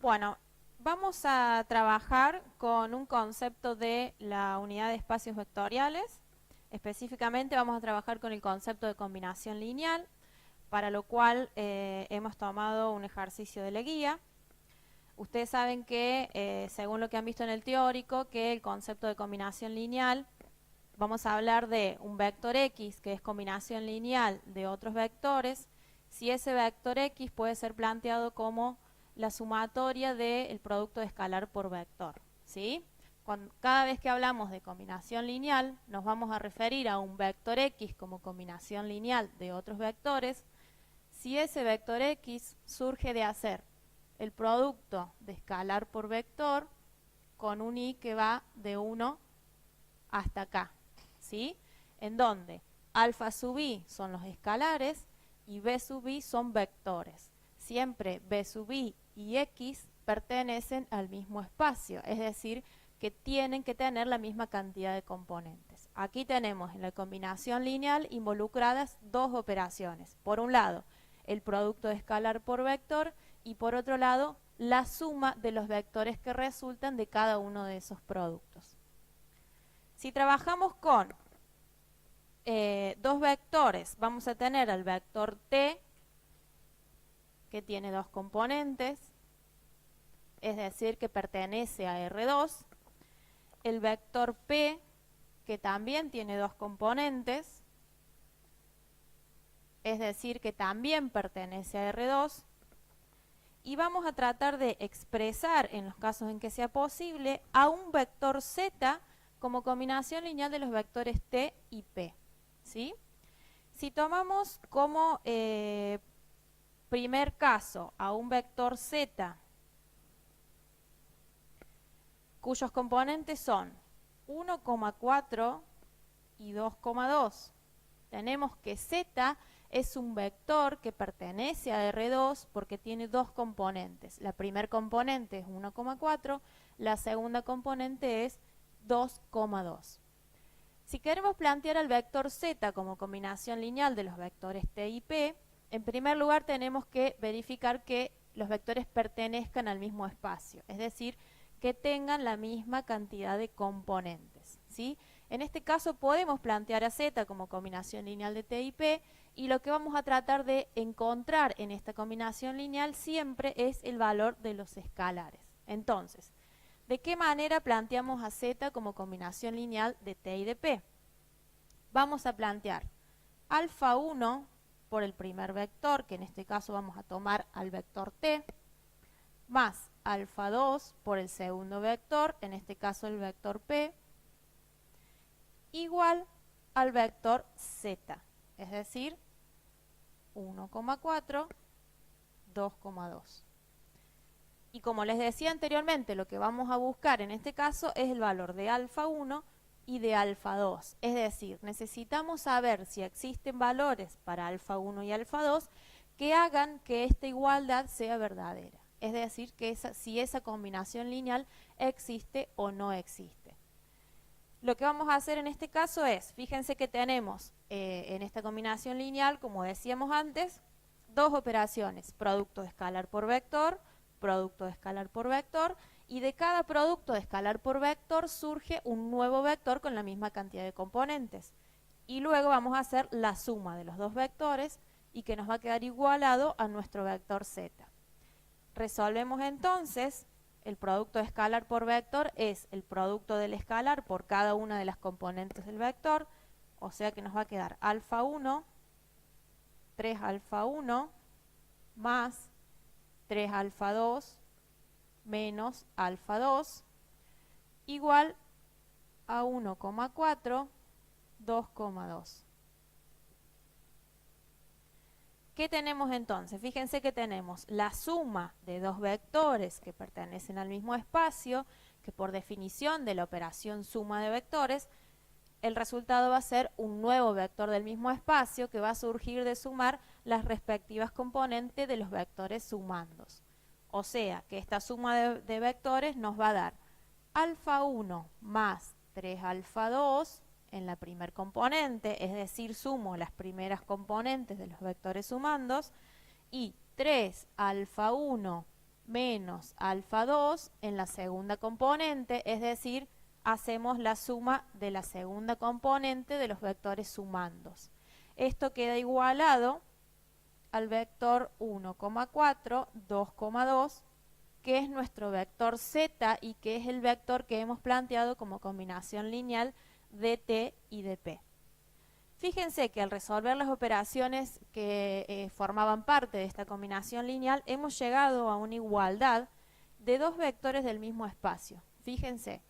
Bueno, vamos a trabajar con un concepto de la unidad de espacios vectoriales. Específicamente vamos a trabajar con el concepto de combinación lineal, para lo cual hemos tomado un ejercicio de la guía. Ustedes saben que, según lo que han visto en el teórico, que el concepto de combinación lineal, vamos a hablar de un vector X, que es combinación lineal de otros vectores, si ese vector X puede ser planteado como la sumatoria del producto de escalar por vector, ¿sí? Cada vez que hablamos de combinación lineal, nos vamos a referir a un vector X como combinación lineal de otros vectores, si ese vector X surge de hacer el producto de escalar por vector con un I que va de 1 hasta acá, ¿sí? En donde alfa sub i son los escalares y b sub i son vectores. Siempre b sub i y x pertenecen al mismo espacio, es decir, que tienen que tener la misma cantidad de componentes. Aquí tenemos en la combinación lineal involucradas dos operaciones. Por un lado, el producto de escalar por vector y por otro lado, la suma de los vectores que resultan de cada uno de esos productos. Si trabajamos con dos vectores, vamos a tener el vector t, que tiene dos componentes, es decir, que pertenece a R2, el vector p, que también tiene dos componentes, es decir, que también pertenece a R2, y vamos a tratar de expresar, en los casos en que sea posible, a un vector z como combinación lineal de los vectores t y p, ¿sí? Si tomamos como primer caso a un vector z cuyos componentes son 1,4 y 2,2, tenemos que z es un vector que pertenece a R2 porque tiene dos componentes. La primera componente es 1,4, la segunda componente es 2,2. Si queremos plantear al vector z como combinación lineal de los vectores t y p, en primer lugar tenemos que verificar que los vectores pertenezcan al mismo espacio, es decir, que tengan la misma cantidad de componentes, ¿sí? En este caso podemos plantear a z como combinación lineal de t y p, y lo que vamos a tratar de encontrar en esta combinación lineal siempre es el valor de los escalares. Entonces, ¿de qué manera planteamos a z como combinación lineal de t y de p? Vamos a plantear alfa 1 por el primer vector, que en este caso vamos a tomar al vector t, más alfa 2 por el segundo vector, en este caso el vector p, igual al vector z, es decir, 1,4, 2,2. Y como les decía anteriormente, lo que vamos a buscar en este caso es el valor de alfa 1 y de alfa 2. Es decir, necesitamos saber si existen valores para alfa 1 y alfa 2 que hagan que esta igualdad sea verdadera. Es decir, que si esa combinación lineal existe o no existe. Lo que vamos a hacer en este caso es, fíjense que tenemos en esta combinación lineal, como decíamos antes, dos operaciones, producto de escalar por vector, producto de escalar por vector, y de cada producto de escalar por vector surge un nuevo vector con la misma cantidad de componentes. Y luego vamos a hacer la suma de los dos vectores y que nos va a quedar igualado a nuestro vector z. Resolvemos entonces. El producto de escalar por vector es el producto del escalar por cada una de las componentes del vector, o sea que nos va a quedar alfa 1, 3 alfa 1, más 3 alfa 2, menos alfa 2, igual a 1,4, 2,2. ¿Qué tenemos entonces? Fíjense que tenemos la suma de dos vectores que pertenecen al mismo espacio, que por definición de la operación suma de vectores, el resultado va a ser un nuevo vector del mismo espacio que va a surgir de sumar las respectivas componentes de los vectores sumandos. O sea, que esta suma de vectores nos va a dar alfa 1 más 3 alfa 2 en la primer componente, es decir, sumo las primeras componentes de los vectores sumandos, y 3 alfa 1 menos alfa 2 en la segunda componente, es decir, hacemos la suma de la segunda componente de los vectores sumandos. Esto queda igualado al vector 1,4, 2,2, que es nuestro vector z y que es el vector que hemos planteado como combinación lineal de t y de p. Fíjense que al resolver las operaciones que formaban parte de esta combinación lineal, hemos llegado a una igualdad de dos vectores del mismo espacio. Fíjense,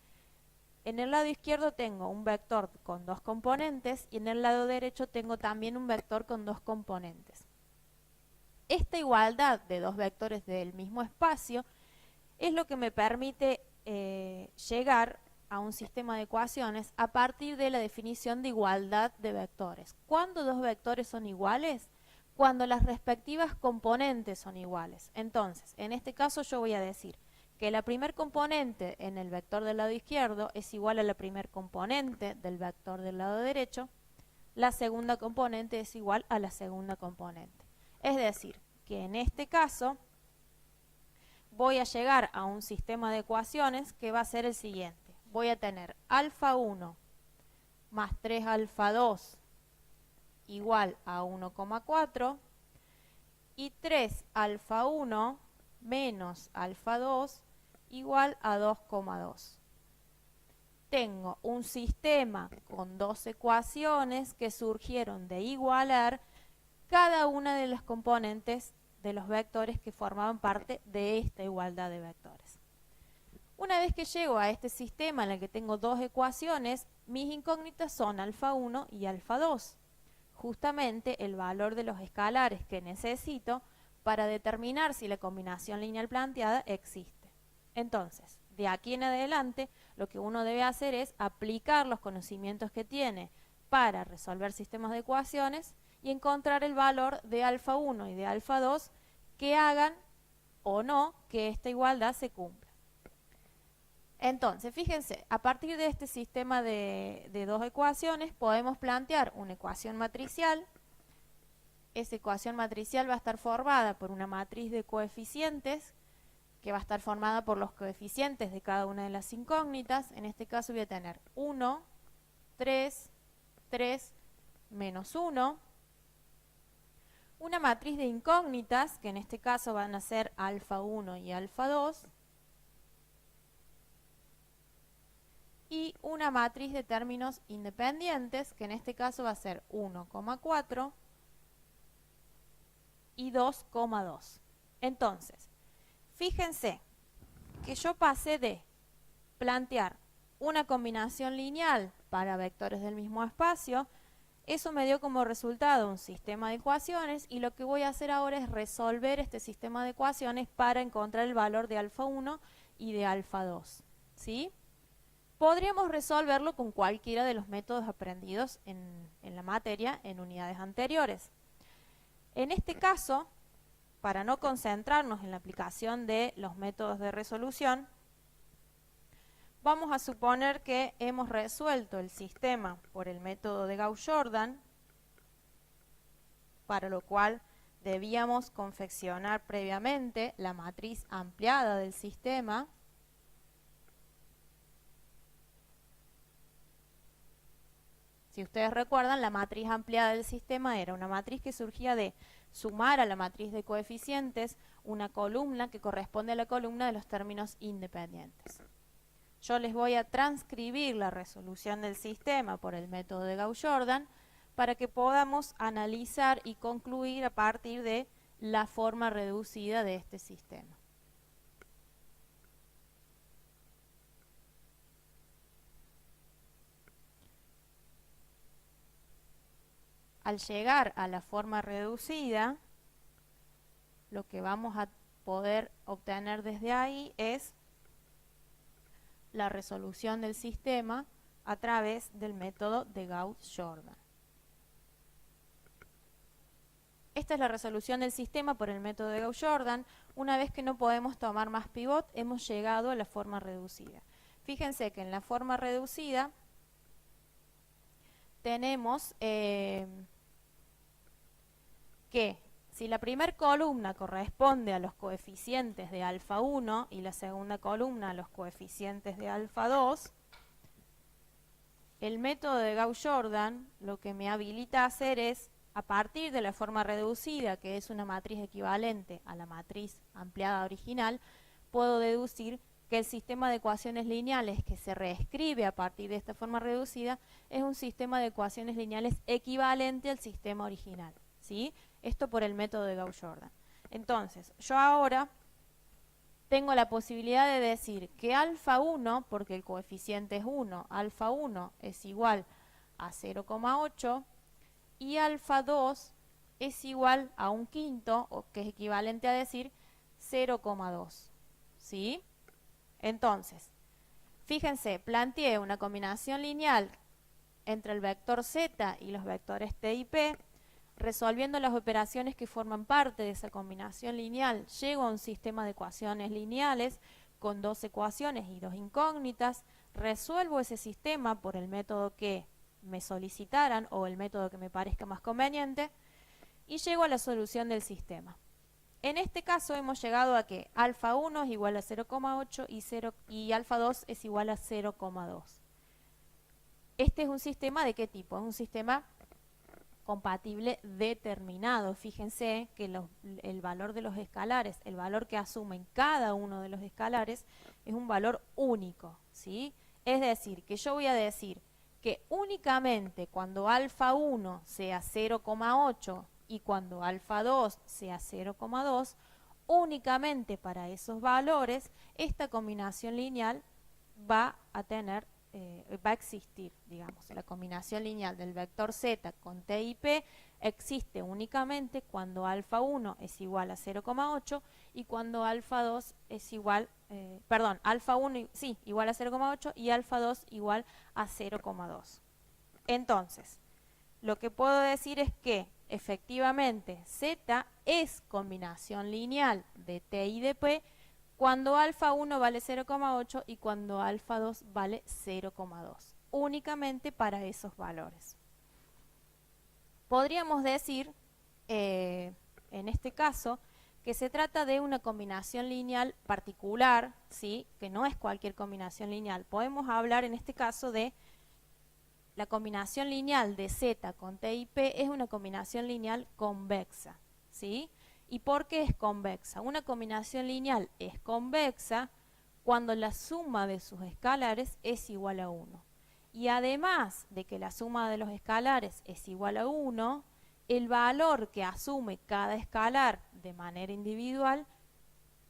en el lado izquierdo tengo un vector con dos componentes y en el lado derecho tengo también un vector con dos componentes. Esta igualdad de dos vectores del mismo espacio es lo que me permite llegar a un sistema de ecuaciones a partir de la definición de igualdad de vectores. ¿Cuándo dos vectores son iguales? Cuando las respectivas componentes son iguales. Entonces, en este caso yo voy a decir que la primer componente en el vector del lado izquierdo es igual a la primer componente del vector del lado derecho. La segunda componente es igual a la segunda componente. Es decir, que en este caso voy a llegar a un sistema de ecuaciones que va a ser el siguiente. Voy a tener alfa 1 más 3 alfa 2 igual a 1,4 y 3 alfa 1 menos alfa 2 igual a 2,2. Tengo un sistema con dos ecuaciones que surgieron de igualar cada una de las componentes de los vectores que formaban parte de esta igualdad de vectores. Una vez que llego a este sistema en el que tengo dos ecuaciones, mis incógnitas son alfa 1 y alfa 2. Justamente el valor de los escalares que necesito para determinar si la combinación lineal planteada existe. Entonces, de aquí en adelante, lo que uno debe hacer es aplicar los conocimientos que tiene para resolver sistemas de ecuaciones y encontrar el valor de alfa 1 y de alfa 2 que hagan o no que esta igualdad se cumpla. Entonces, fíjense, a partir de este sistema de dos ecuaciones podemos plantear una ecuación matricial. Esa ecuación matricial va a estar formada por una matriz de coeficientes que va a estar formada por los coeficientes de cada una de las incógnitas. En este caso voy a tener 1, 3, 3, menos 1. Una matriz de incógnitas, que en este caso van a ser alfa 1 y alfa 2. Y una matriz de términos independientes, que en este caso va a ser 1,4 y 2,2. Entonces, fíjense que yo pasé de plantear una combinación lineal para vectores del mismo espacio. Eso me dio como resultado un sistema de ecuaciones y lo que voy a hacer ahora es resolver este sistema de ecuaciones para encontrar el valor de alfa 1 y de alfa 2. ¿Sí? Podríamos resolverlo con cualquiera de los métodos aprendidos en la materia en unidades anteriores. En este caso, para no concentrarnos en la aplicación de los métodos de resolución, vamos a suponer que hemos resuelto el sistema por el método de Gauss-Jordan, para lo cual debíamos confeccionar previamente la matriz ampliada del sistema. Si ustedes recuerdan, la matriz ampliada del sistema era una matriz que surgía de sumar a la matriz de coeficientes una columna que corresponde a la columna de los términos independientes. Yo les voy a transcribir la resolución del sistema por el método de Gauss-Jordan para que podamos analizar y concluir a partir de la forma reducida de este sistema. Al llegar a la forma reducida, lo que vamos a poder obtener desde ahí es la resolución del sistema a través del método de Gauss-Jordan. Esta es la resolución del sistema por el método de Gauss-Jordan. Una vez que no podemos tomar más pivot, hemos llegado a la forma reducida. Fíjense que en la forma reducida tenemos que Si la primera columna corresponde a los coeficientes de alfa 1 y la segunda columna a los coeficientes de alfa 2, el método de Gauss-Jordan lo que me habilita a hacer es, a partir de la forma reducida, que es una matriz equivalente a la matriz ampliada original, puedo deducir que el sistema de ecuaciones lineales que se reescribe a partir de esta forma reducida es un sistema de ecuaciones lineales equivalente al sistema original, ¿sí? Esto por el método de Gauss-Jordan. Entonces, yo ahora tengo la posibilidad de decir que alfa 1, porque el coeficiente es 1, alfa 1 es igual a 0,8 y alfa 2 es igual a un quinto, o que es equivalente a decir 0,2, ¿sí? Entonces, fíjense, planteé una combinación lineal entre el vector z y los vectores t y p, resolviendo las operaciones que forman parte de esa combinación lineal, llego a un sistema de ecuaciones lineales con dos ecuaciones y dos incógnitas, resuelvo ese sistema por el método que me solicitaran o el método que me parezca más conveniente y llego a la solución del sistema. En este caso hemos llegado a que alfa 1 es igual a 0,8 y alfa 2 es igual a 0,2. Este es un sistema ¿de qué tipo? Es un sistema compatible determinado. Fíjense que el valor de los escalares, el valor que asumen cada uno de los escalares, es un valor único, ¿sí? Es decir, que yo voy a decir que únicamente cuando alfa 1 sea 0,8 y cuando alfa 2 sea 0,2, únicamente para esos valores, esta combinación lineal va a existir, digamos. La combinación lineal del vector z con t y p existe únicamente cuando alfa 1 es igual a 0,8 y cuando alfa 2 es igual, alfa 1 sí, igual a 0,8 y alfa 2 igual a 0,2. Entonces, lo que puedo decir es que efectivamente z es combinación lineal de t y de p cuando alfa 1 vale 0,8 y cuando alfa 2 vale 0,2. Únicamente para esos valores. Podríamos decir, en este caso, que se trata de una combinación lineal particular, ¿sí? Que no es cualquier combinación lineal. Podemos hablar en este caso de la combinación lineal de z con t y p es una combinación lineal convexa, ¿sí? ¿Y por qué es convexa? Una combinación lineal es convexa cuando la suma de sus escalares es igual a 1. Y además de que la suma de los escalares es igual a 1, el valor que asume cada escalar de manera individual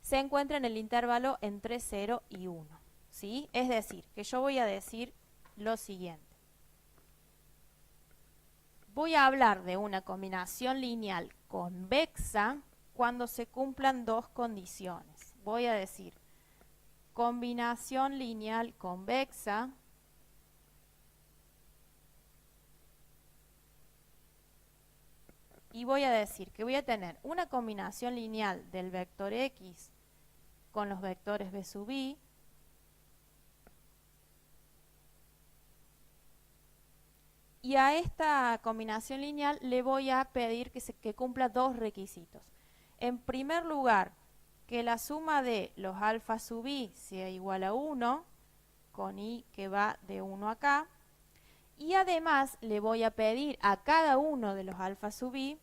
se encuentra en el intervalo entre 0 y 1, ¿sí? Es decir, que yo voy a decir lo siguiente. Voy a hablar de una combinación lineal convexa cuando se cumplan dos condiciones. Voy a decir combinación lineal convexa y voy a decir que voy a tener una combinación lineal del vector x con los vectores b sub i y a esta combinación lineal le voy a pedir que cumpla dos requisitos. En primer lugar, que la suma de los alfa sub i sea igual a 1, con i que va de 1 acá, y además le voy a pedir a cada uno de los alfa sub i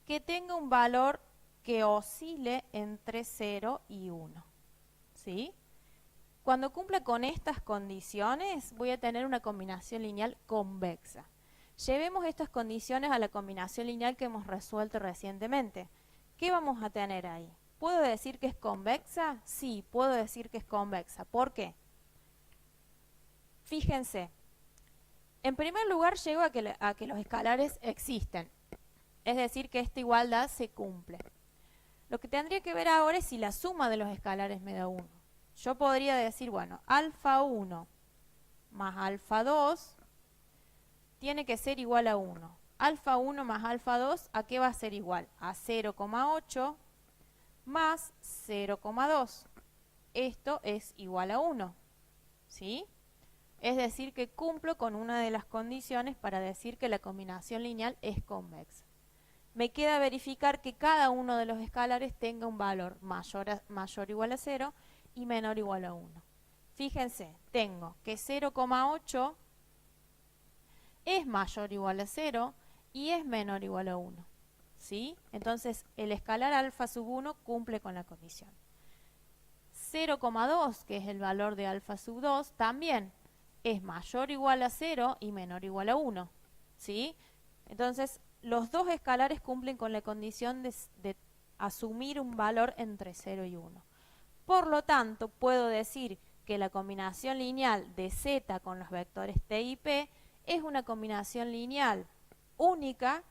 que tenga un valor que oscile entre 0 y 1, ¿sí? Cuando cumpla con estas condiciones, voy a tener una combinación lineal convexa. Llevemos estas condiciones a la combinación lineal que hemos resuelto recientemente. ¿Qué vamos a tener ahí? ¿Puedo decir que es convexa? Sí, puedo decir que es convexa. ¿Por qué? Fíjense, en primer lugar llego a que los escalares existen, es decir, que esta igualdad se cumple. Lo que tendría que ver ahora es si la suma de los escalares me da 1. Yo podría decir, bueno, alfa 1 más alfa 2 tiene que ser igual a 1. Alfa 1 más alfa 2, ¿a qué va a ser igual? A 0,8 más 0,2. Esto es igual a 1, ¿sí? Es decir, que cumplo con una de las condiciones para decir que la combinación lineal es convexa. me queda verificar que cada uno de los escalares tenga un valor mayor o igual a 0 y menor o igual a 1. Fíjense, tengo que 0,8 es mayor o igual a 0 y es menor o igual a 1. ¿Sí? Entonces, el escalar alfa sub 1 cumple con la condición. 0,2, que es el valor de alfa sub 2, también es mayor o igual a 0 y menor o igual a 1. ¿Sí? Entonces, los dos escalares cumplen con la condición de asumir un valor entre 0 y 1. Por lo tanto, puedo decir que la combinación lineal de z con los vectores t y p es una combinación lineal única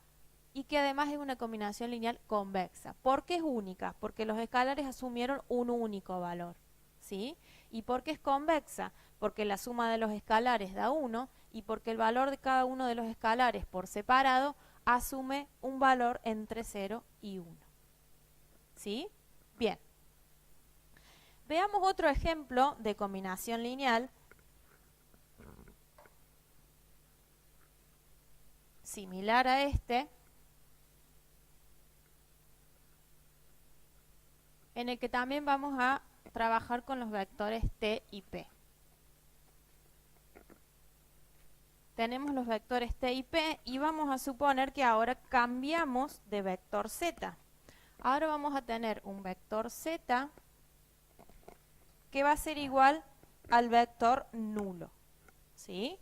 y que además es una combinación lineal convexa. ¿Por qué es única? Porque los escalares asumieron un único valor, ¿sí? ¿Y por qué es convexa? Porque la suma de los escalares da 1 y porque el valor de cada uno de los escalares por separado asume un valor entre 0 y 1. ¿Sí? Bien. Veamos otro ejemplo de combinación lineal similar a este, en el que también vamos a trabajar con los vectores t y p. Tenemos los vectores t y p y vamos a suponer que ahora cambiamos de vector z. Ahora vamos a tener un vector z que va a ser igual al vector nulo, ¿sí?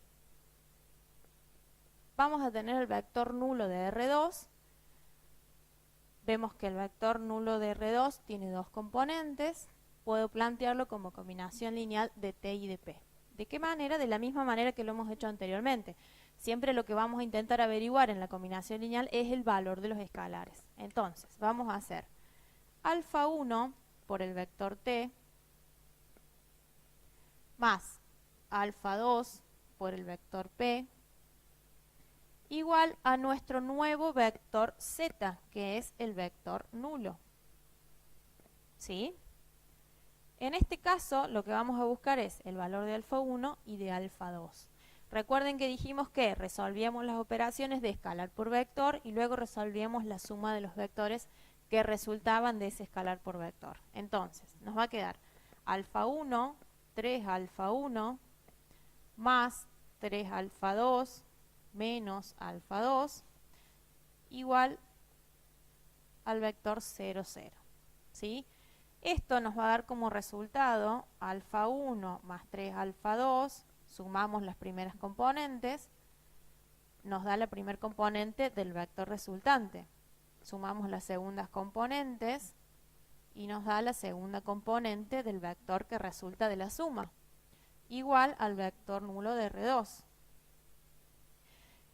Vamos a tener el vector nulo de R2. Vemos que el vector nulo de R2 tiene dos componentes. Puedo plantearlo como combinación lineal de t y de p. ¿De qué manera? De la misma manera que lo hemos hecho anteriormente. Siempre lo que vamos a intentar averiguar en la combinación lineal es el valor de los escalares. Entonces, vamos a hacer alfa 1 por el vector t más alfa 2 por el vector p igual a nuestro nuevo vector z, que es el vector nulo. ¿Sí? En este caso, lo que vamos a buscar es el valor de alfa 1 y de alfa 2. Recuerden que dijimos que resolvíamos las operaciones de escalar por vector y luego resolvíamos la suma de los vectores que resultaban de ese escalar por vector. Entonces, nos va a quedar alfa 1, 3 alfa 1, más 3 alfa 2, menos alfa 2, igual al vector 0, 0. ¿Sí? Esto nos va a dar como resultado alfa 1 más 3 alfa 2, sumamos las primeras componentes, nos da la primer componente del vector resultante. Sumamos las segundas componentes y nos da la segunda componente del vector que resulta de la suma, igual al vector nulo de R2.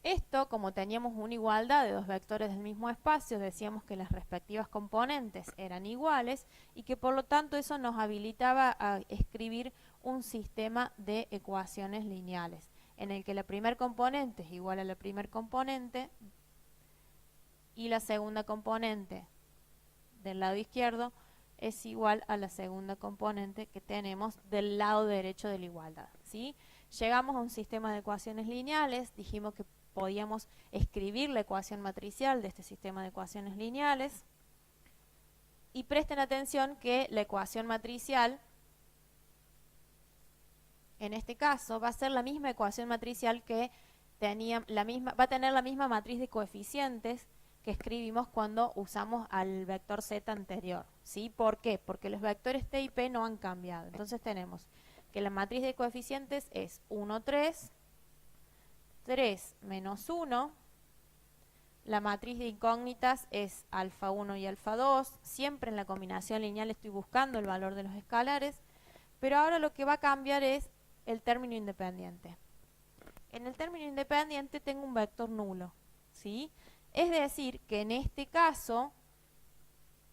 Esto, como teníamos una igualdad de dos vectores del mismo espacio, decíamos que las respectivas componentes eran iguales y que por lo tanto eso nos habilitaba a escribir un sistema de ecuaciones lineales, en el que la primer componente es igual a la primer componente y la segunda componente del lado izquierdo es igual a la segunda componente que tenemos del lado derecho de la igualdad, ¿sí? Llegamos a un sistema de ecuaciones lineales, dijimos que podíamos escribir la ecuación matricial de este sistema de ecuaciones lineales. Y presten atención que la ecuación matricial, en este caso, va a ser la misma ecuación matricial que va a tener la misma matriz de coeficientes que escribimos cuando usamos al vector z anterior, ¿sí? ¿Por qué? Porque los vectores t y p no han cambiado. Entonces tenemos que la matriz de coeficientes es 1, 3, 3 menos 1, la matriz de incógnitas es alfa 1 y alfa 2, siempre en la combinación lineal estoy buscando el valor de los escalares, pero ahora lo que va a cambiar es el término independiente. En el término independiente tengo un vector nulo, ¿sí? Es decir, que en este caso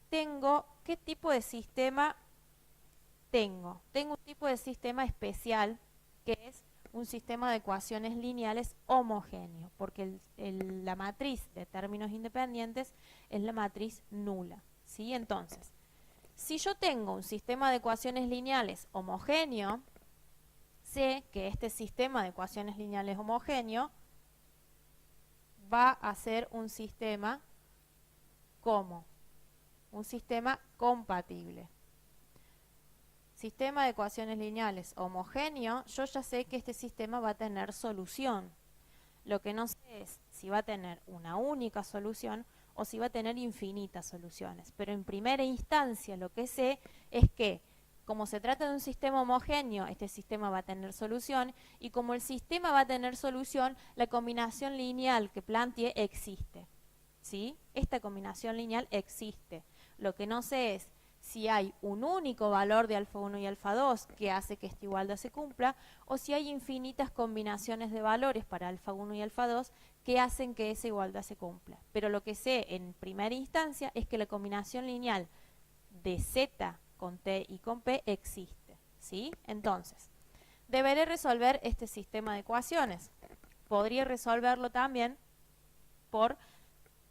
tengo, ¿qué tipo de sistema tengo? Tengo un tipo de sistema especial que es un sistema de ecuaciones lineales homogéneo, porque la matriz de términos independientes es la matriz nula, ¿sí? Entonces, si yo tengo un sistema de ecuaciones lineales homogéneo, sé que este sistema de ecuaciones lineales homogéneo va a ser un sistema como un sistema compatible. Sistema de ecuaciones lineales homogéneo, yo ya sé que este sistema va a tener solución. Lo que no sé es si va a tener una única solución o si va a tener infinitas soluciones. Pero en primera instancia lo que sé es que como se trata de un sistema homogéneo, este sistema va a tener solución, y como el sistema va a tener solución, la combinación lineal que planteé existe. ¿Sí? Esta combinación lineal existe. Lo que no sé es si hay un único valor de alfa 1 y alfa 2 que hace que esta igualdad se cumpla, o si hay infinitas combinaciones de valores para alfa 1 y alfa 2 que hacen que esa igualdad se cumpla. Pero lo que sé en primera instancia es que la combinación lineal de z con t y con p existe, ¿sí? Entonces, deberé resolver este sistema de ecuaciones. Podría resolverlo también por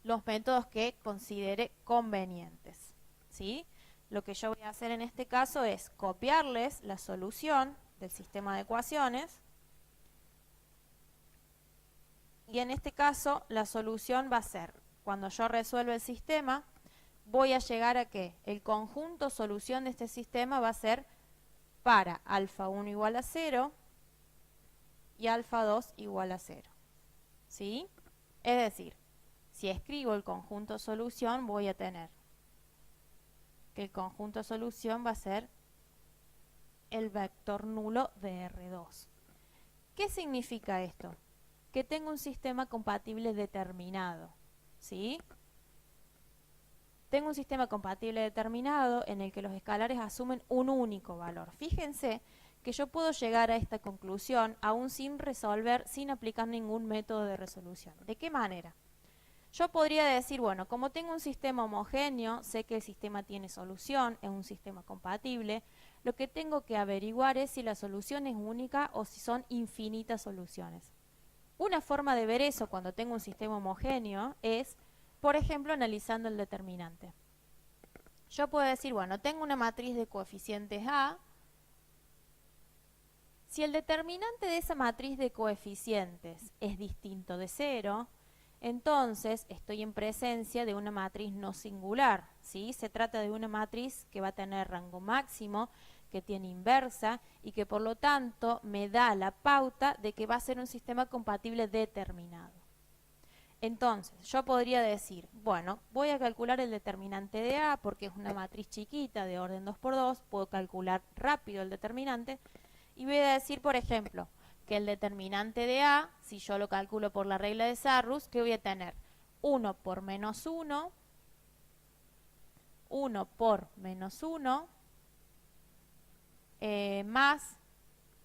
los métodos que considere convenientes, ¿sí? Lo que yo voy a hacer en este caso es copiarles la solución del sistema de ecuaciones, y en este caso la solución va a ser, cuando yo resuelva el sistema, voy a llegar a que el conjunto solución de este sistema va a ser para alfa 1 igual a 0 y alfa 2 igual a 0, ¿sí? Es decir, si escribo el conjunto solución, voy a tener que el conjunto solución va a ser el vector nulo de R2. ¿Qué significa esto? Que tengo un sistema compatible determinado, ¿sí? Tengo un sistema compatible determinado en el que los escalares asumen un único valor. Fíjense que yo puedo llegar a esta conclusión aún sin resolver, sin aplicar ningún método de resolución. ¿De qué manera? Yo podría decir, bueno, como tengo un sistema homogéneo, sé que el sistema tiene solución, es un sistema compatible, lo que tengo que averiguar es si la solución es única o si son infinitas soluciones. Una forma de ver eso cuando tengo un sistema homogéneo es, por ejemplo, analizando el determinante. Yo puedo decir, bueno, tengo una matriz de coeficientes A. Si el determinante de esa matriz de coeficientes es distinto de 0, entonces estoy en presencia de una matriz no singular, ¿sí? Se trata de una matriz que va a tener rango máximo, que tiene inversa y que por lo tanto me da la pauta de que va a ser un sistema compatible determinado. Entonces, yo podría decir, bueno, voy a calcular el determinante de A porque es una matriz chiquita de orden 2×2, puedo calcular rápido el determinante y voy a decir, por ejemplo, que el determinante de A, si yo lo calculo por la regla de Sarrus, que voy a tener 1 por menos 1, 1 por menos 1, más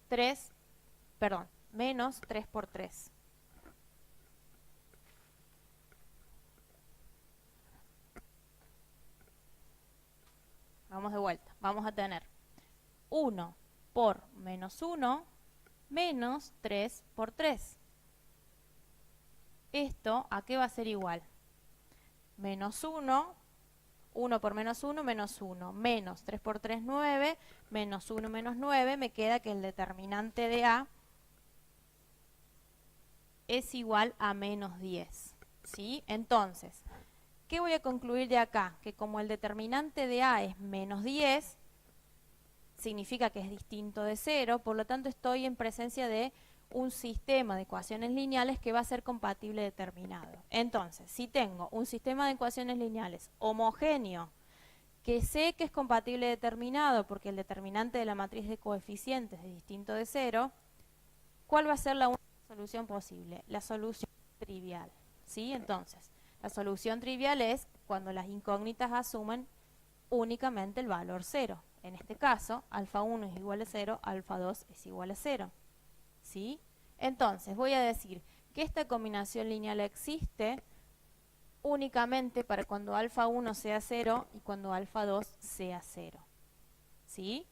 3, perdón, menos 3 por 3. Vamos de vuelta, vamos a tener 1 por menos 1 menos 3 por 3. ¿Esto a qué va a ser igual? Menos 1, 1 por menos 1, menos 1, menos 3 por 3, 9, menos 1, menos 9, me queda que el determinante de A es igual a menos 10, ¿sí? Entonces, ¿qué voy a concluir de acá? Que como el determinante de A es menos 10, significa que es distinto de 0, por lo tanto estoy en presencia de un sistema de ecuaciones lineales que va a ser compatible determinado. Entonces, si tengo un sistema de ecuaciones lineales homogéneo, que sé que es compatible determinado porque el determinante de la matriz de coeficientes es distinto de 0, ¿cuál va a ser la única solución posible? La solución trivial, ¿sí? Entonces, la solución trivial es cuando las incógnitas asumen únicamente el valor 0. En este caso, alfa 1 es igual a 0, alfa 2 es igual a 0, ¿sí? Entonces, voy a decir que esta combinación lineal existe únicamente para cuando alfa 1 sea 0 y cuando alfa 2 sea 0, ¿sí?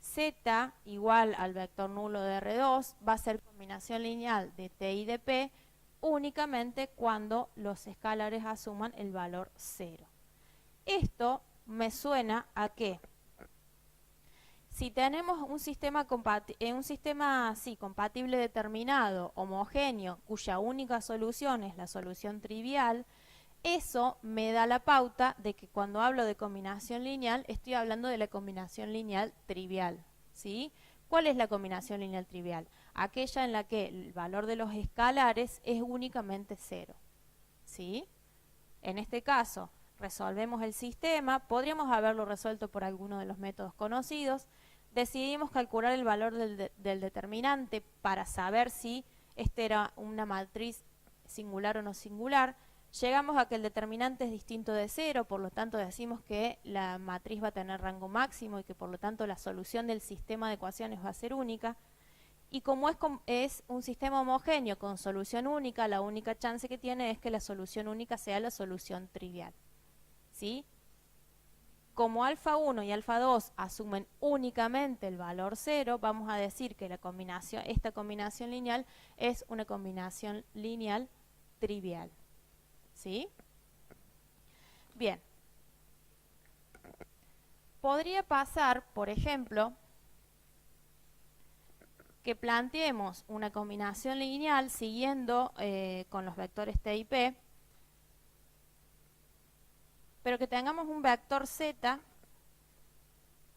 Z igual al vector nulo de R2 va a ser combinación lineal de T y de P únicamente cuando los escalares asuman el valor 0. Esto me suena a que si tenemos un sistema compatible determinado, homogéneo, cuya única solución es la solución trivial, Eso me da la pauta de que cuando hablo de combinación lineal, estoy hablando de la combinación lineal trivial, ¿sí? ¿Cuál es la combinación lineal trivial? Aquella en la que el valor de los escalares es únicamente 0, ¿sí? En este caso, resolvemos el sistema, podríamos haberlo resuelto por alguno de los métodos conocidos, decidimos calcular el valor del determinante para saber si esta era una matriz singular o no singular. Llegamos a que el determinante es distinto de 0, por lo tanto decimos que la matriz va a tener rango máximo y que por lo tanto la solución del sistema de ecuaciones va a ser única. Y como es un sistema homogéneo con solución única, la única chance que tiene es que la solución única sea la solución trivial, ¿sí? Como alfa 1 y alfa 2 asumen únicamente el valor 0, vamos a decir que esta combinación lineal es una combinación lineal trivial, ¿sí? Bien. Podría pasar, por ejemplo, que planteemos una combinación lineal siguiendo con los vectores t y p, pero que tengamos un vector z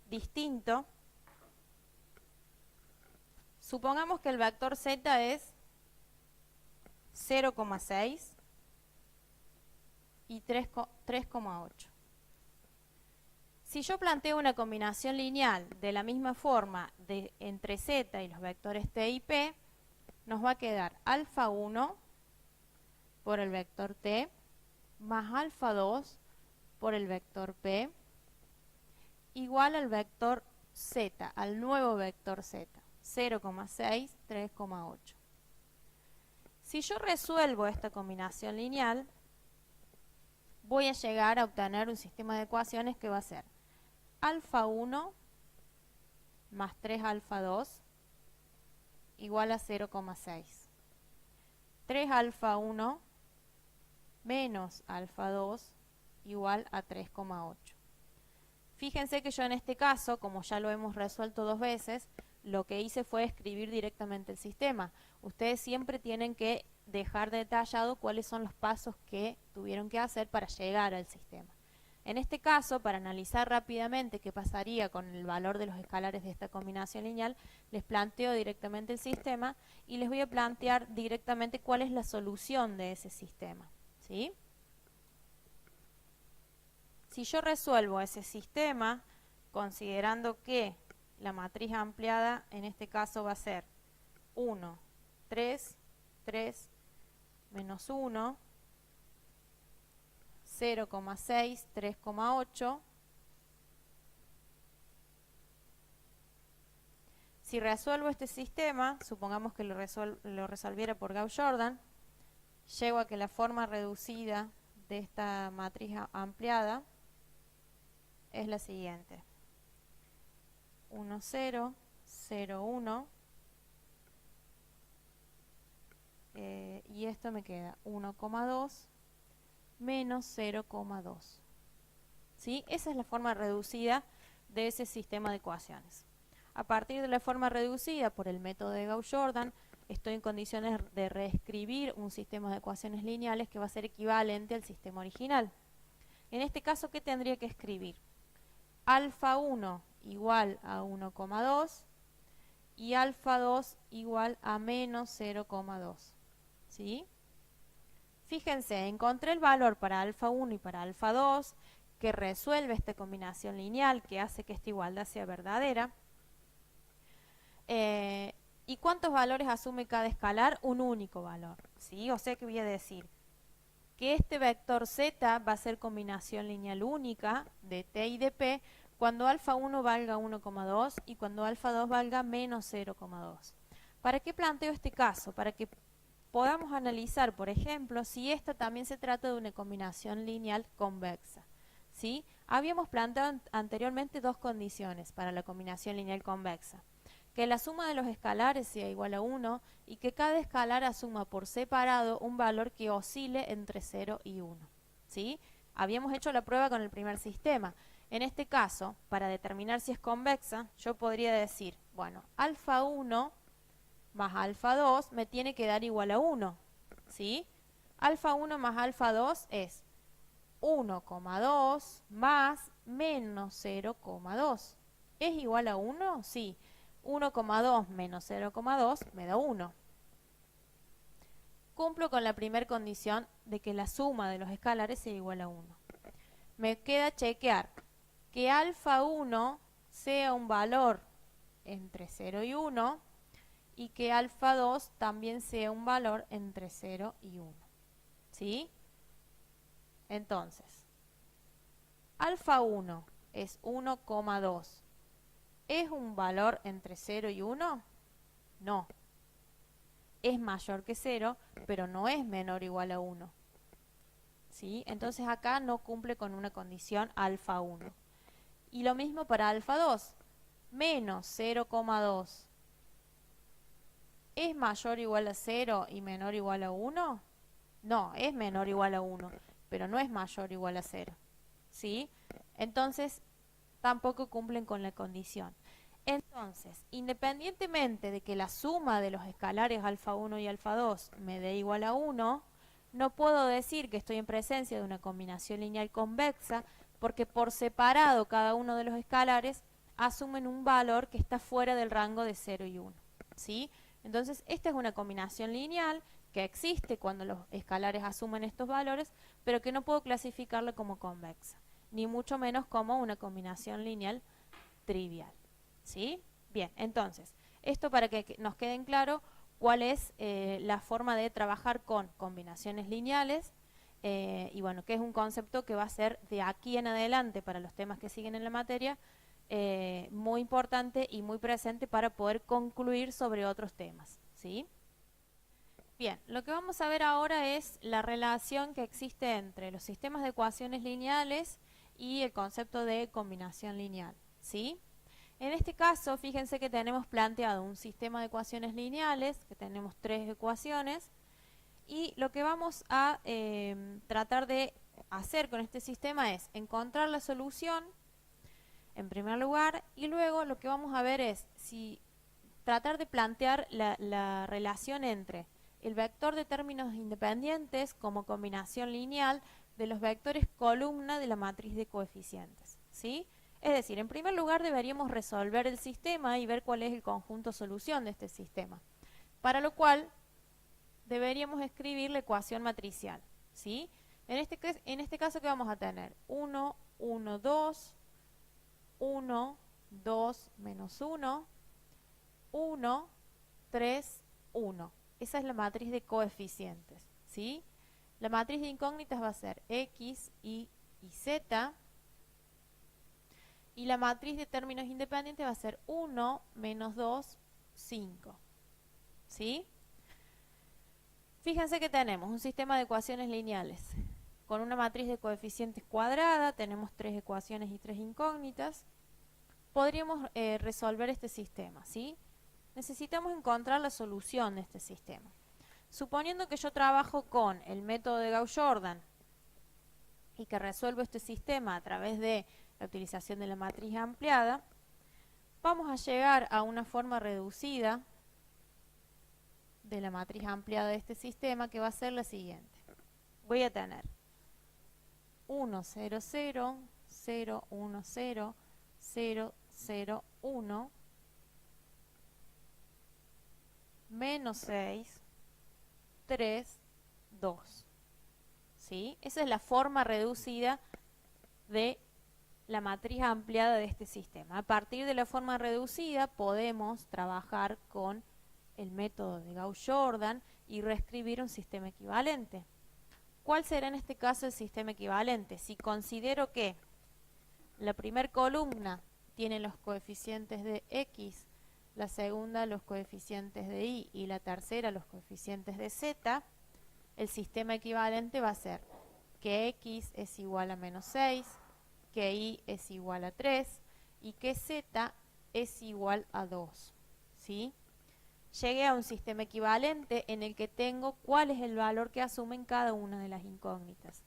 distinto. Supongamos que el vector z es 0,6 y 3,8. Si yo planteo una combinación lineal de la misma forma entre z y los vectores t y p, nos va a quedar alfa 1 por el vector t más alfa 2 por el vector p igual al vector z, al nuevo vector z, 0,6, 3,8. Si yo resuelvo esta combinación lineal, voy a llegar a obtener un sistema de ecuaciones que va a ser alfa 1 más 3 alfa 2 igual a 0,6. 3 alfa 1 menos alfa 2 igual a 3,8. Fíjense que yo en este caso, como ya lo hemos resuelto 2 veces, lo que hice fue escribir directamente el sistema. Ustedes siempre tienen que dejar detallado cuáles son los pasos que tuvieron que hacer para llegar al sistema. En este caso, para analizar rápidamente qué pasaría con el valor de los escalares de esta combinación lineal, les planteo directamente el sistema y les voy a plantear directamente cuál es la solución de ese sistema, ¿sí? Si yo resuelvo ese sistema, considerando que la matriz ampliada en este caso va a ser 1, 3, 3, menos 1, 0,6, 3,8. Si resuelvo este sistema, supongamos que lo resolviera por Gauss-Jordan, llego a que la forma reducida de esta matriz ampliada es la siguiente: 1, 0, 0, 1, y esto me queda 1,2 menos 0,2. ¿Sí? Esa es la forma reducida de ese sistema de ecuaciones. A partir de la forma reducida por el método de Gauss-Jordan, estoy en condiciones de reescribir un sistema de ecuaciones lineales que va a ser equivalente al sistema original. En este caso, ¿qué tendría que escribir? Alfa 1 igual a 1,2 y alfa 2 igual a menos 0,2. ¿Sí? Fíjense, encontré el valor para alfa 1 y para alfa 2 que resuelve esta combinación lineal que hace que esta igualdad sea verdadera. ¿Y cuántos valores asume cada escalar? Un único valor, ¿sí? O sea que voy a decir que este vector z va a ser combinación lineal única de t y de p cuando alfa 1 valga 1,2 y cuando alfa 2 valga menos 0,2. ¿Para qué planteo este caso? Para que podamos analizar, por ejemplo, si esta también se trata de una combinación lineal convexa, ¿sí? Habíamos planteado anteriormente dos condiciones para la combinación lineal convexa: que la suma de los escalares sea igual a 1 y que cada escalar asuma por separado un valor que oscile entre 0 y 1, ¿sí? Habíamos hecho la prueba con el primer sistema. En este caso, para determinar si es convexa, yo podría decir, bueno, alfa 1 más alfa 2 me tiene que dar igual a 1, ¿sí? Alfa 1 más alfa 2 es 1,2 más menos 0,2. ¿Es igual a 1? Sí. 1,2 menos 0,2 me da 1. Cumplo con la primera condición de que la suma de los escalares sea igual a 1. Me queda chequear que alfa 1 sea un valor entre 0 y 1 y que alfa 2 también sea un valor entre 0 y 1. ¿Sí? Entonces, alfa 1 es 1,2. ¿Es un valor entre 0 y 1? No. Es mayor que 0, pero no es menor o igual a 1. ¿Sí? Entonces acá no cumple con una condición alfa 1. Y lo mismo para alfa 2. Menos 0,2. ¿Es mayor o igual a 0 y menor o igual a 1? No, es menor o igual a 1, pero no es mayor o igual a 0. ¿Sí? Entonces tampoco cumplen con la condición. Entonces, independientemente de que la suma de los escalares alfa 1 y alfa 2 me dé igual a 1, no puedo decir que estoy en presencia de una combinación lineal convexa, porque por separado cada uno de los escalares asumen un valor que está fuera del rango de 0 y 1. ¿Sí? Entonces, esta es una combinación lineal que existe cuando los escalares asumen estos valores, pero que no puedo clasificarla como convexa, ni mucho menos como una combinación lineal trivial. ¿Sí? Bien, entonces, esto para que nos quede en claro cuál es la forma de trabajar con combinaciones lineales, y bueno, que es un concepto que va a ser de aquí en adelante para los temas que siguen en la materia, muy importante y muy presente para poder concluir sobre otros temas. ¿Sí? Bien, lo que vamos a ver ahora es la relación que existe entre los sistemas de ecuaciones lineales y el concepto de combinación lineal. ¿Sí? En este caso, fíjense que tenemos planteado un sistema de ecuaciones lineales, que tenemos 3 ecuaciones, y lo que vamos a tratar de hacer con este sistema es encontrar la solución, en primer lugar, y luego lo que vamos a ver es si tratar de plantear la relación entre el vector de términos independientes como combinación lineal de los vectores columna de la matriz de coeficientes. ¿Sí? Es decir, en primer lugar deberíamos resolver el sistema y ver cuál es el conjunto solución de este sistema. Para lo cual deberíamos escribir la ecuación matricial. ¿Sí? En este caso, ¿qué vamos a tener? 1, 1, 2, 1, 2, menos 1, 1, 3, 1. Esa es la matriz de coeficientes. ¿Sí? La matriz de incógnitas va a ser X, Y y Z. Y la matriz de términos independientes va a ser 1, menos 2, 5. ¿Sí? Fíjense que tenemos un sistema de ecuaciones lineales con una matriz de coeficientes cuadrada, tenemos 3 ecuaciones y 3 incógnitas. Podríamos resolver este sistema, ¿sí? Necesitamos encontrar la solución de este sistema. Suponiendo que yo trabajo con el método de Gauss-Jordan y que resuelvo este sistema a través de la utilización de la matriz ampliada, vamos a llegar a una forma reducida de la matriz ampliada de este sistema, que va a ser la siguiente. Voy a tener 1, 0, 0, 0, 1, 0, 0, 0, 1, menos 6, 3, 2. ¿Sí? Esa es la forma reducida de la matriz ampliada de este sistema. A partir de la forma reducida podemos trabajar con el método de Gauss-Jordan y reescribir un sistema equivalente. ¿Cuál será en este caso el sistema equivalente? Si considero que la primera columna tiene los coeficientes de X, la segunda los coeficientes de Y y la tercera los coeficientes de Z, el sistema equivalente va a ser que X es igual a menos 6, que Y es igual a 3 y que Z es igual a 2. ¿Sí? Llegué a un sistema equivalente en el que tengo cuál es el valor que asumen cada una de las incógnitas.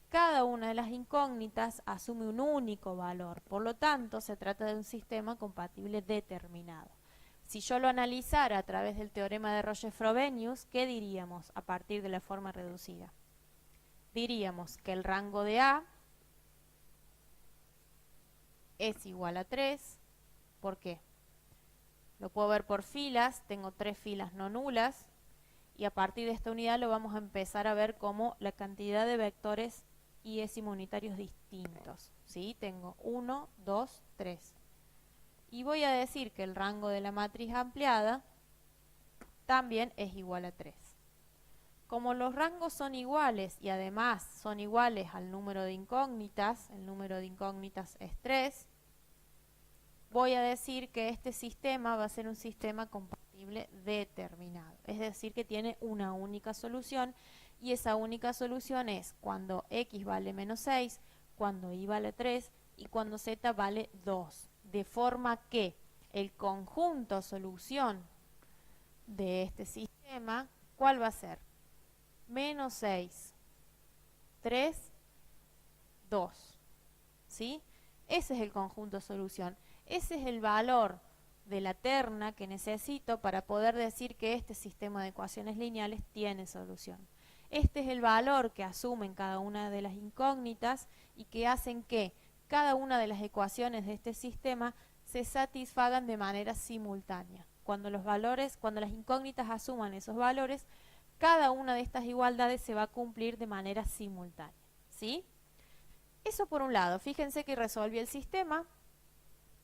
Cada una de las incógnitas asume un único valor, por lo tanto se trata de un sistema compatible determinado. Si yo lo analizara a través del teorema de Roger-Frobenius, ¿qué diríamos a partir de la forma reducida? diríamos que el rango de A es igual a 3. ¿Por qué? Lo puedo ver por filas, tengo 3 filas no nulas, y a partir de esta unidad lo vamos a empezar a ver como la cantidad de vectores y unitarios distintos, ¿sí? Tengo 1, 2, 3. Y voy a decir que el rango de la matriz ampliada también es igual a 3. Como los rangos son iguales y además son iguales al número de incógnitas, el número de incógnitas es 3, voy a decir que este sistema va a ser un sistema compatible determinado. Es decir, que tiene una única solución, y esa única solución es cuando x vale menos 6, cuando y vale 3 y cuando z vale 2. De forma que el conjunto solución de este sistema, ¿cuál va a ser? Menos 6, 3, 2. ¿Sí? Ese es el conjunto solución. Ese es el valor de la terna que necesito para poder decir que este sistema de ecuaciones lineales tiene solución. Este es el valor que asumen cada una de las incógnitas y que hacen que cada una de las ecuaciones de este sistema se satisfagan de manera simultánea. Cuando las incógnitas asuman esos valores, cada una de estas igualdades se va a cumplir de manera simultánea. ¿Sí? Eso por un lado. Fíjense que resolví el sistema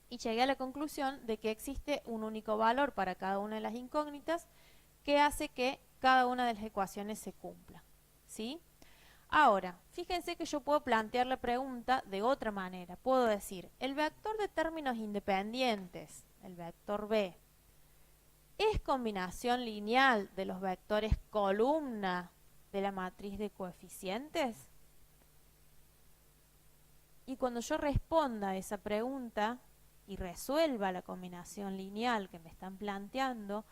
y llegué a la conclusión de que existe un único valor para cada una de las incógnitas que hace que cada una de las ecuaciones se cumpla. ¿Sí? Ahora, fíjense que yo puedo plantear la pregunta de otra manera. Puedo decir, el vector de términos independientes, el vector B, ¿es combinación lineal de los vectores columna de la matriz de coeficientes? Y cuando yo responda a esa pregunta y resuelva la combinación lineal que me están planteando,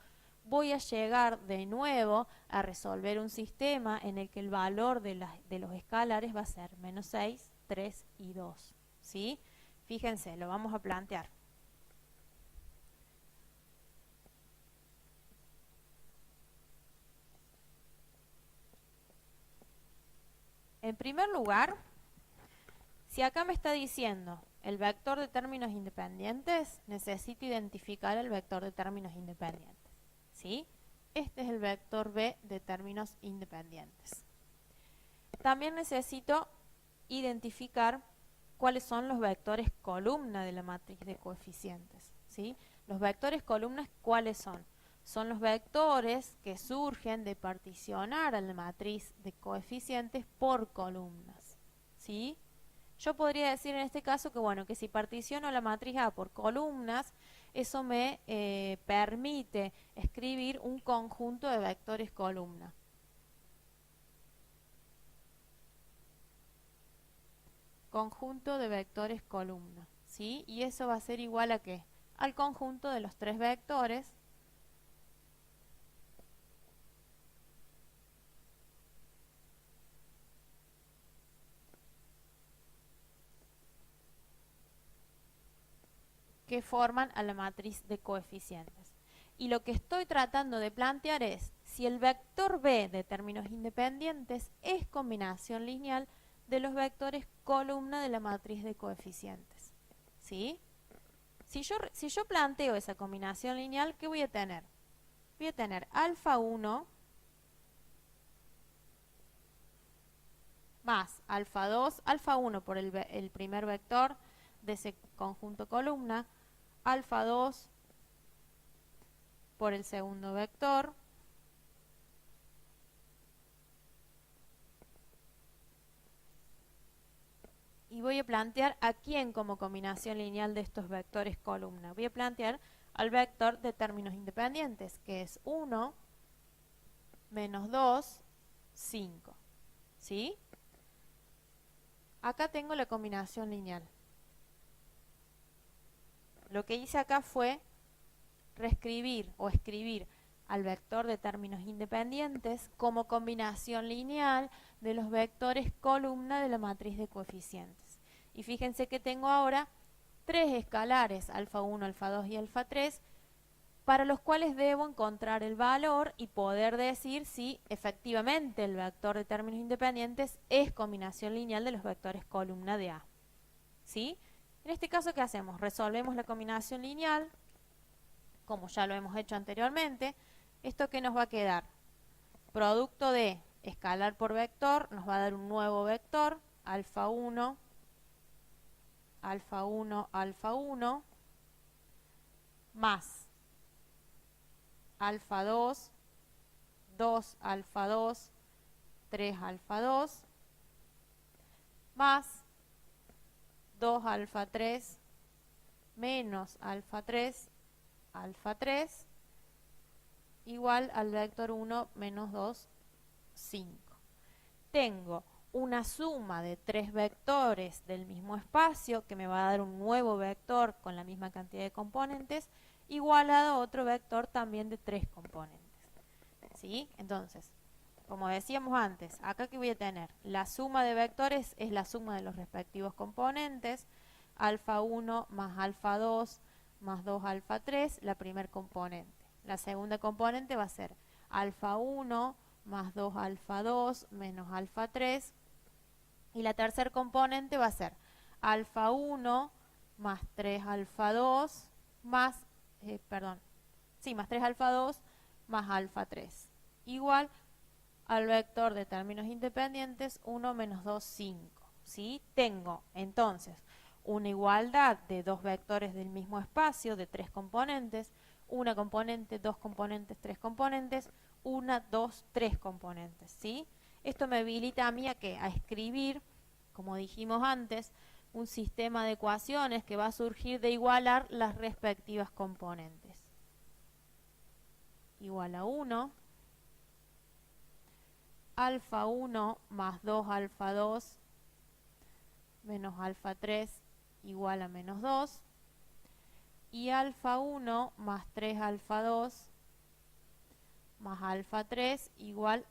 voy a llegar de nuevo a resolver un sistema en el que el valor de los escalares va a ser menos 6, 3 y 2. ¿Sí? Fíjense, lo vamos a plantear. En primer lugar, si acá me está diciendo el vector de términos independientes, necesito identificar el vector de términos independientes. ¿Sí? Este es el vector B de términos independientes. También necesito identificar cuáles son los vectores columna de la matriz de coeficientes. ¿Sí? Los vectores columnas, ¿cuáles son? Son los vectores que surgen de particionar a la matriz de coeficientes por columnas. ¿Sí? Yo podría decir en este caso que, bueno, que si particiono la matriz A por columnas, eso me permite escribir un conjunto de vectores columna. Conjunto de vectores columna, ¿sí? Y eso va a ser igual a ¿qué? Al conjunto de los 3 vectores que forman a la matriz de coeficientes. Y lo que estoy tratando de plantear es si el vector B de términos independientes es combinación lineal de los vectores columna de la matriz de coeficientes. ¿Sí? Si yo planteo esa combinación lineal, ¿qué voy a tener? Voy a tener alfa 1 más alfa 2, alfa 1 por el primer vector de ese conjunto columna, alfa 2 por el segundo vector, y voy a plantear a quién como combinación lineal de estos vectores columna. Voy a plantear al vector de términos independientes, que es 1, menos 2, 5. ¿Sí? Acá tengo la combinación lineal. Lo que hice acá fue reescribir o escribir al vector de términos independientes como combinación lineal de los vectores columna de la matriz de coeficientes. Y fíjense que tengo ahora 3 escalares, alfa 1, alfa 2 y alfa 3, para los cuales debo encontrar el valor y poder decir si efectivamente el vector de términos independientes es combinación lineal de los vectores columna de A. ¿Sí? En este caso, ¿qué hacemos? Resolvemos la combinación lineal, como ya lo hemos hecho anteriormente. ¿Esto qué nos va a quedar? Producto de escalar por vector nos va a dar un nuevo vector, alfa 1, alfa 1, alfa 1, más alfa 2, 2 alfa 2, 3 alfa 2, más 2 alfa 3, menos alfa 3, alfa 3, igual al vector 1 menos 2, 5. Tengo una suma de 3 vectores del mismo espacio que me va a dar un nuevo vector con la misma cantidad de componentes, igualado a otro vector también de 3 componentes. ¿Sí? Entonces, como decíamos antes, acá que voy a tener la suma de vectores es la suma de los respectivos componentes, alfa 1 más alfa 2 más 2 alfa 3, la primer componente. La segunda componente va a ser alfa 1 más 2 alfa 2 menos alfa 3, y la tercer componente va a ser alfa 1 más 3 alfa 2 más, más 3 alfa 2 más alfa 3, igual al vector de términos independientes 1 menos 2, 5. ¿Sí? Tengo entonces una igualdad de dos vectores del mismo espacio de 3 componentes, una componente, 2 componentes, 3 componentes, 1, 2, 3 componentes. ¿Sí? Esto me habilita a mí a ¿qué? A escribir, como dijimos antes, un sistema de ecuaciones que va a surgir de igualar las respectivas componentes. Igual a 1, alfa 1 más 2 alfa 2 menos alfa 3 igual a menos 2, y alfa 1 más 3 alfa 2 más alfa 3 igual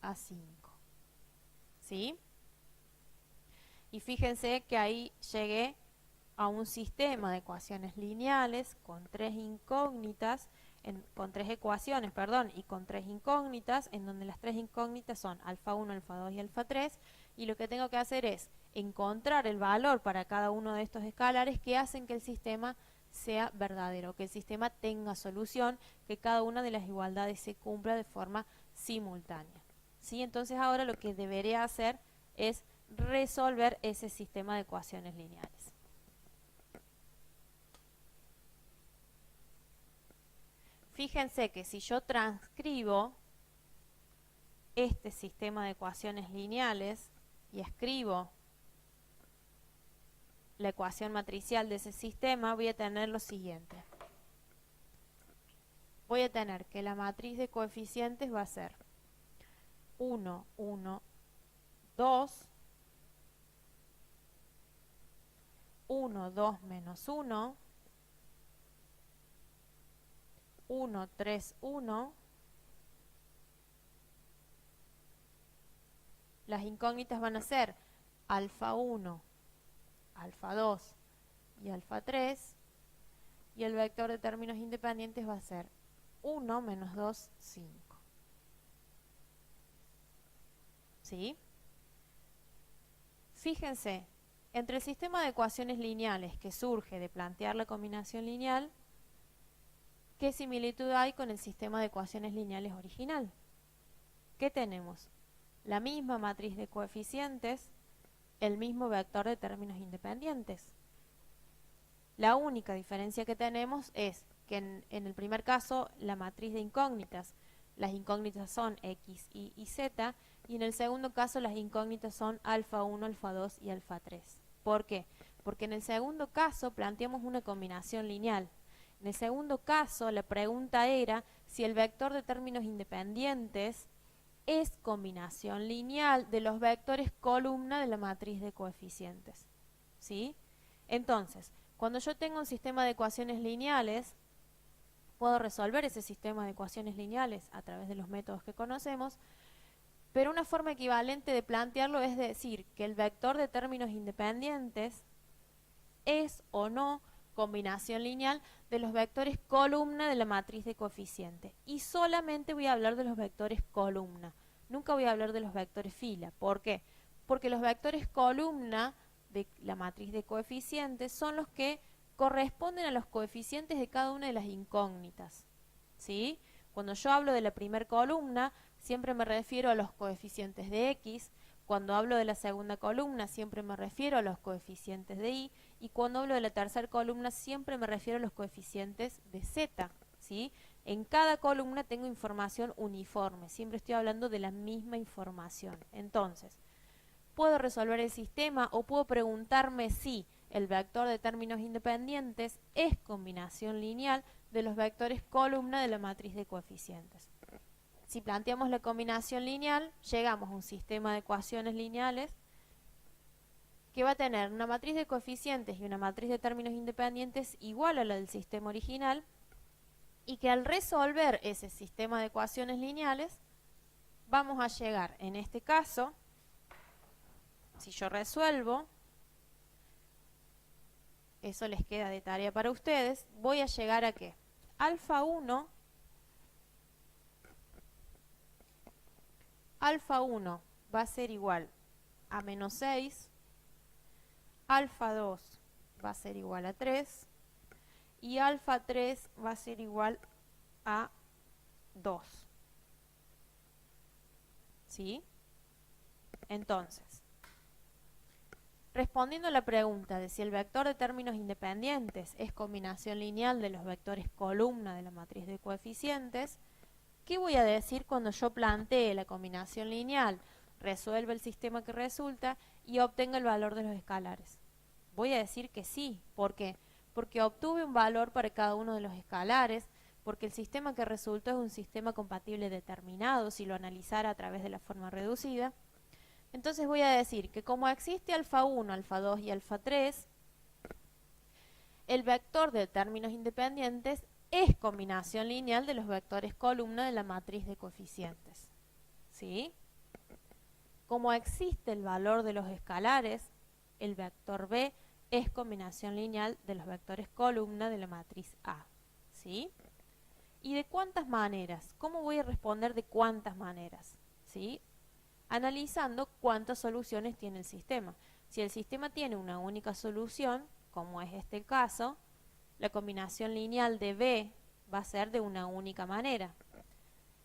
a 5. ¿Sí? Y fíjense que ahí llegué a un sistema de ecuaciones lineales con tres incógnitas, con tres ecuaciones, y con tres incógnitas, en donde las tres incógnitas son alfa 1, alfa 2 y alfa 3, y lo que tengo que hacer es encontrar el valor para cada uno de estos escalares que hacen que el sistema sea verdadero, que el sistema tenga solución, que cada una de las igualdades se cumpla de forma simultánea. ¿Sí? Entonces ahora lo que debería hacer es resolver ese sistema de ecuaciones lineales. Fíjense que si yo transcribo este sistema de ecuaciones lineales y escribo la ecuación matricial de ese sistema, voy a tener lo siguiente. Voy a tener que la matriz de coeficientes va a ser 1, 1, 2, 1, 2 menos 1, 1, 3, 1. Las incógnitas van a ser alfa 1, alfa 2 y alfa 3. Y el vector de términos independientes va a ser 1 menos 2, 5. ¿Sí? Fíjense, entre el sistema de ecuaciones lineales que surge de plantear la combinación lineal, ¿qué similitud hay con el sistema de ecuaciones lineales original? ¿Qué tenemos? La misma matriz de coeficientes, el mismo vector de términos independientes. La única diferencia que tenemos es que en el primer caso la matriz de incógnitas, las incógnitas son x, y z, y en el segundo caso las incógnitas son alfa 1, alfa 2 y alfa 3. ¿Por qué? Porque en el segundo caso planteamos una combinación lineal. En el segundo caso la pregunta era si el vector de términos independientes es combinación lineal de los vectores columna de la matriz de coeficientes. ¿Sí? Entonces, cuando yo tengo un sistema de ecuaciones lineales, puedo resolver ese sistema de ecuaciones lineales a través de los métodos que conocemos, pero una forma equivalente de plantearlo es decir que el vector de términos independientes es o no combinación lineal de los vectores columna de la matriz de coeficientes. Y solamente voy a hablar de los vectores columna. Nunca voy a hablar de los vectores fila. ¿Por qué? Porque los vectores columna de la matriz de coeficientes son los que corresponden a los coeficientes de cada una de las incógnitas, ¿sí? Cuando yo hablo de la primera columna, siempre me refiero a los coeficientes de x. Cuando hablo de la segunda columna, siempre me refiero a los coeficientes de y. Y cuando hablo de la tercera columna, siempre me refiero a los coeficientes de z, ¿sí? En cada columna tengo información uniforme. Siempre estoy hablando de la misma información. Entonces, puedo resolver el sistema o puedo preguntarme si el vector de términos independientes es combinación lineal de los vectores columna de la matriz de coeficientes. Si planteamos la combinación lineal, llegamos a un sistema de ecuaciones lineales que va a tener una matriz de coeficientes y una matriz de términos independientes igual a la del sistema original, y que al resolver ese sistema de ecuaciones lineales vamos a llegar, en este caso, si yo resuelvo, eso les queda de tarea para ustedes, voy a llegar a ¿qué? Alfa 1 va a ser igual a menos 6, alfa 2 va a ser igual a 3 y alfa 3 va a ser igual a 2. ¿Sí? Entonces, respondiendo a la pregunta de si el vector de términos independientes es combinación lineal de los vectores columna de la matriz de coeficientes, ¿qué voy a decir cuando yo plantee la combinación lineal, resuelva el sistema que resulta y obtenga el valor de los escalares? Voy a decir que sí. ¿Por qué? Porque obtuve un valor para cada uno de los escalares, porque el sistema que resultó es un sistema compatible determinado si lo analizara a través de la forma reducida. Entonces voy a decir que como existe alfa 1, alfa 2 y alfa 3, el vector de términos independientes es combinación lineal de los vectores columna de la matriz de coeficientes. ¿Sí? Como existe el valor de los escalares, el vector b es combinación lineal de los vectores columna de la matriz A. ¿Sí? ¿Y de cuántas maneras? ¿Cómo voy a responder de cuántas maneras? ¿Sí? Analizando cuántas soluciones tiene el sistema. Si el sistema tiene una única solución, como es este el caso, la combinación lineal de B va a ser de una única manera.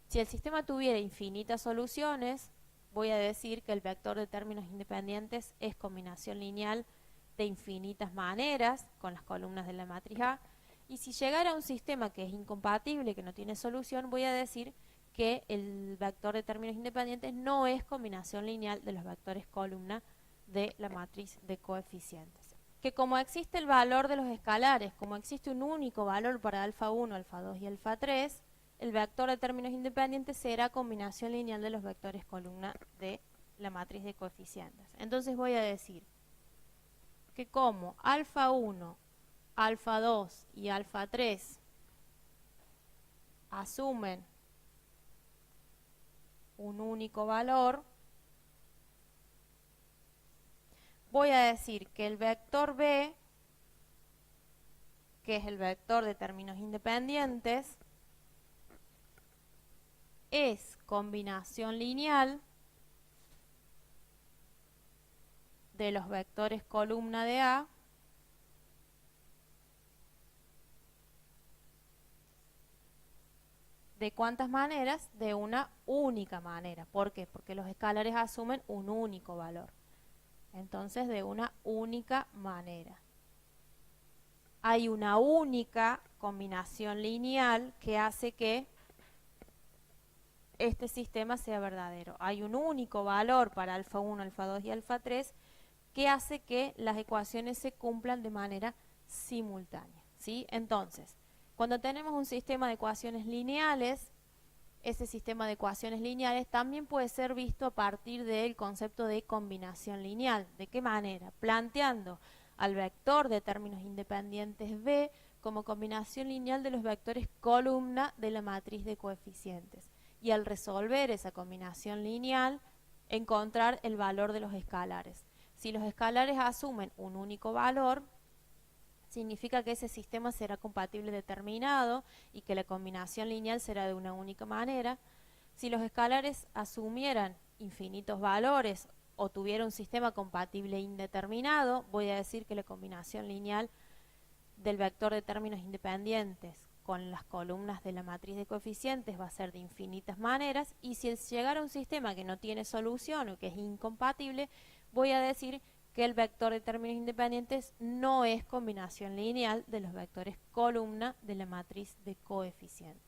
Si el sistema tuviera infinitas soluciones, voy a decir que el vector de términos independientes es combinación lineal de infinitas maneras con las columnas de la matriz A. Y si llegara a un sistema que es incompatible, que no tiene solución, voy a decir que el vector de términos independientes no es combinación lineal de los vectores columna de la matriz de coeficientes. Que como existe el valor de los escalares, como existe un único valor para alfa 1, alfa 2 y alfa 3, el vector de términos independientes será combinación lineal de los vectores columna de la matriz de coeficientes. Entonces voy a decir que como alfa 1, alfa 2 y alfa 3 asumen un único valor, voy a decir que el vector b, que es el vector de términos independientes, es combinación lineal de los vectores columna de A ¿de cuántas maneras? De una única manera. ¿Por qué? Porque los escalares asumen un único valor. Entonces, de una única manera. Hay una única combinación lineal que hace que este sistema sea verdadero. Hay un único valor para alfa 1, alfa 2 y alfa 3 que hace que las ecuaciones se cumplan de manera simultánea. ¿Sí? Entonces, cuando tenemos un sistema de ecuaciones lineales, ese sistema de ecuaciones lineales también puede ser visto a partir del concepto de combinación lineal. ¿De qué manera? Planteando al vector de términos independientes B como combinación lineal de los vectores columna de la matriz de coeficientes. Y al resolver esa combinación lineal, encontrar el valor de los escalares. Si los escalares asumen un único valor, significa que ese sistema será compatible determinado y que la combinación lineal será de una única manera. Si los escalares asumieran infinitos valores o tuviera un sistema compatible indeterminado, voy a decir que la combinación lineal del vector de términos independientes con las columnas de la matriz de coeficientes va a ser de infinitas maneras, y si llegara a un sistema que no tiene solución o que es incompatible, voy a decir que el vector de términos independientes no es combinación lineal de los vectores columna de la matriz de coeficientes.